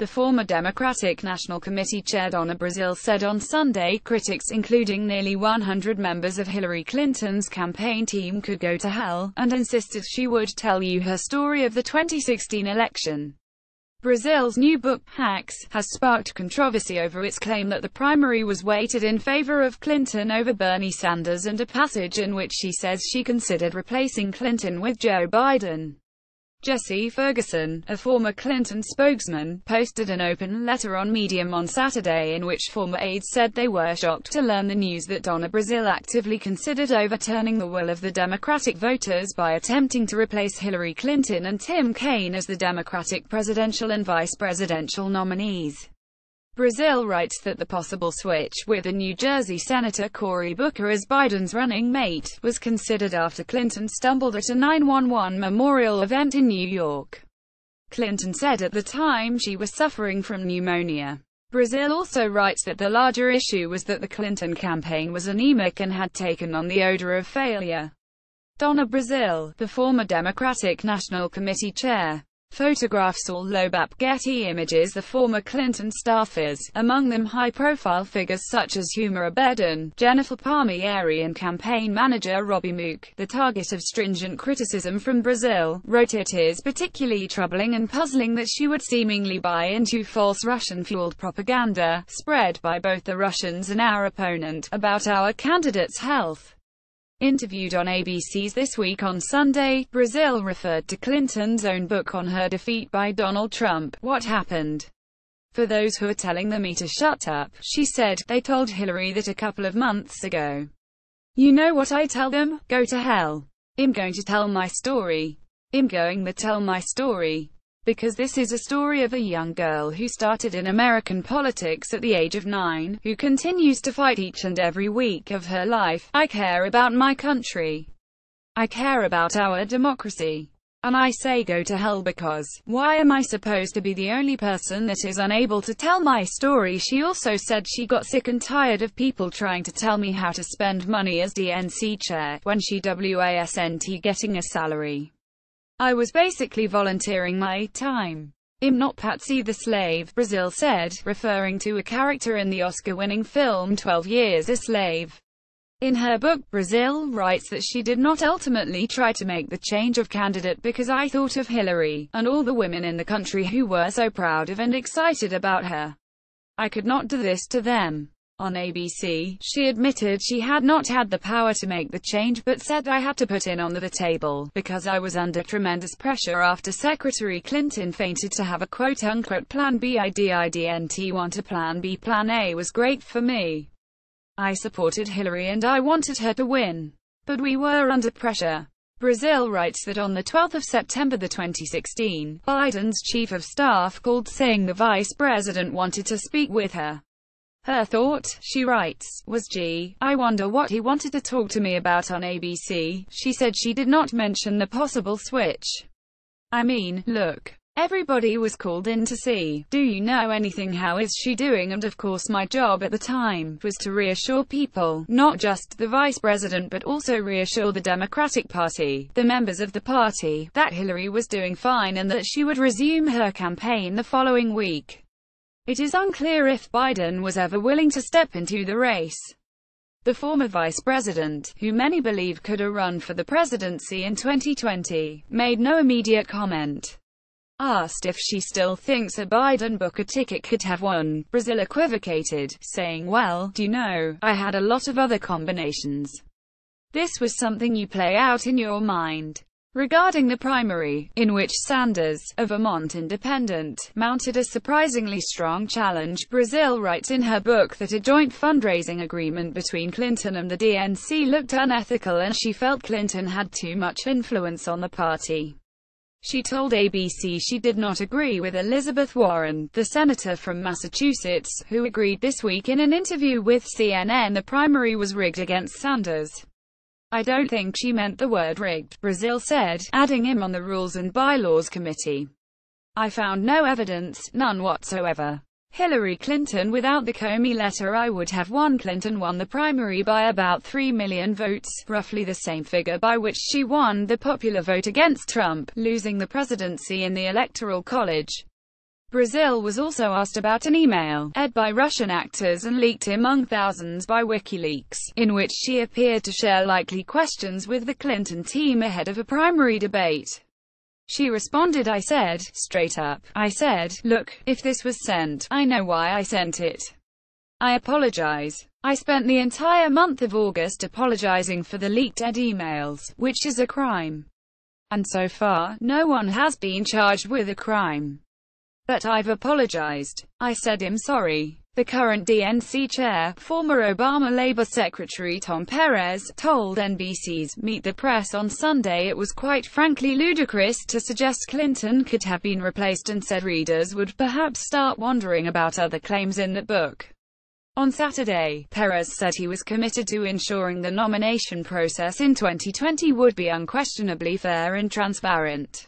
The former Democratic National Committee Chair Donna Brazile said on Sunday critics, including nearly 100 members of Hillary Clinton's campaign team, could go to hell, and insisted she would tell you her story of the 2016 election. Brazile's new book, Hacks, has sparked controversy over its claim that the primary was weighted in favor of Clinton over Bernie Sanders, and a passage in which she says she considered replacing Clinton with Joe Biden. Jesse Ferguson, a former Clinton spokesman, posted an open letter on Medium on Saturday in which former aides said they were shocked to learn the news that Donna Brazile actively considered overturning the will of the Democratic voters by attempting to replace Hillary Clinton and Tim Kaine as the Democratic presidential and vice presidential nominees. Brazile writes that the possible switch, with the New Jersey Senator Cory Booker as Biden's running mate, was considered after Clinton stumbled at a 9/11 memorial event in New York. Clinton said at the time she was suffering from pneumonia. Brazile also writes that the larger issue was that the Clinton campaign was anemic and had taken on the odor of failure. Donna Brazile, the former Democratic National Committee chair, photographs all over Getty Images the former Clinton staffers, among them high-profile figures such as Huma Abedin, Jennifer Palmieri and campaign manager Robbie Mook. The target of stringent criticism from Brazile, wrote it is particularly troubling and puzzling that she would seemingly buy into false Russian-fueled propaganda, spread by both the Russians and our opponent, about our candidate's health. Interviewed on ABC's This Week on Sunday, Brazile referred to Clinton's own book on her defeat by Donald Trump, What Happened. For those who are telling the media to shut up, she said, they told Hillary that a couple of months ago. You know what I tell them? Go to hell. I'm going to tell my story. I'm going to tell my story. Because this is a story of a young girl who started in American politics at the age of 9, who continues to fight each and every week of her life. I care about my country. I care about our democracy. And I say go to hell because, why am I supposed to be the only person that is unable to tell my story? She also said she got sick and tired of people trying to tell me how to spend money as DNC chair, when she wasn't getting a salary. I was basically volunteering my time. I'm not Patsy the Slave, Brazile said, referring to a character in the Oscar-winning film 12 Years a Slave. In her book, Brazile writes that she did not ultimately try to make the change of candidate because I thought of Hillary, and all the women in the country who were so proud of and excited about her. I could not do this to them. On ABC, she admitted she had not had the power to make the change, but said I had to put it on the table, because I was under tremendous pressure after Secretary Clinton fainted to have a quote-unquote plan B. I didn't want a plan B. Plan A was great for me. I supported Hillary and I wanted her to win. But we were under pressure. Brazile writes that on the 12th of September 2016, Biden's chief of staff called saying the vice president wanted to speak with her. Her thought, she writes, was gee, I wonder what he wanted to talk to me about on ABC. She said she did not mention the possible switch. I mean, look. Everybody was called in to see, do you know anything, how is she doing, and of course my job at the time was to reassure people, not just the vice president but also reassure the Democratic Party, the members of the party, that Hillary was doing fine and that she would resume her campaign the following week. It is unclear if Biden was ever willing to step into the race. The former vice president, who many believe could have run for the presidency in 2020, made no immediate comment. Asked if she still thinks a Biden Booker ticket could have won, Brazile equivocated, saying, well, do you know, I had a lot of other combinations. This was something you play out in your mind. Regarding the primary, in which Sanders, a Vermont independent, mounted a surprisingly strong challenge, Brazile writes in her book that a joint fundraising agreement between Clinton and the DNC looked unethical and she felt Clinton had too much influence on the party. She told ABC she did not agree with Elizabeth Warren, the senator from Massachusetts, who agreed this week in an interview with CNN the primary was rigged against Sanders. I don't think she meant the word rigged, Brazile said, adding him on the Rules and Bylaws Committee. I found no evidence, none whatsoever. Hillary Clinton without the Comey letter I would have won. Clinton won the primary by about 3 million votes, roughly the same figure by which she won the popular vote against Trump, losing the presidency in the Electoral College. Brazile was also asked about an email, ed by Russian actors and leaked among thousands by WikiLeaks, in which she appeared to share likely questions with the Clinton team ahead of a primary debate. She responded, "I said, straight up, I said, look, if this was sent, I know why I sent it. I apologize. I spent the entire month of August apologizing for the leaked ed emails, which is a crime. And so far, no one has been charged with a crime. But I've apologized. I said I'm sorry." The current DNC chair, former Obama Labor Secretary Tom Perez, told NBC's Meet the Press on Sunday it was quite frankly ludicrous to suggest Clinton could have been replaced, and said readers would perhaps start wondering about other claims in the book. On Saturday, Perez said he was committed to ensuring the nomination process in 2020 would be unquestionably fair and transparent.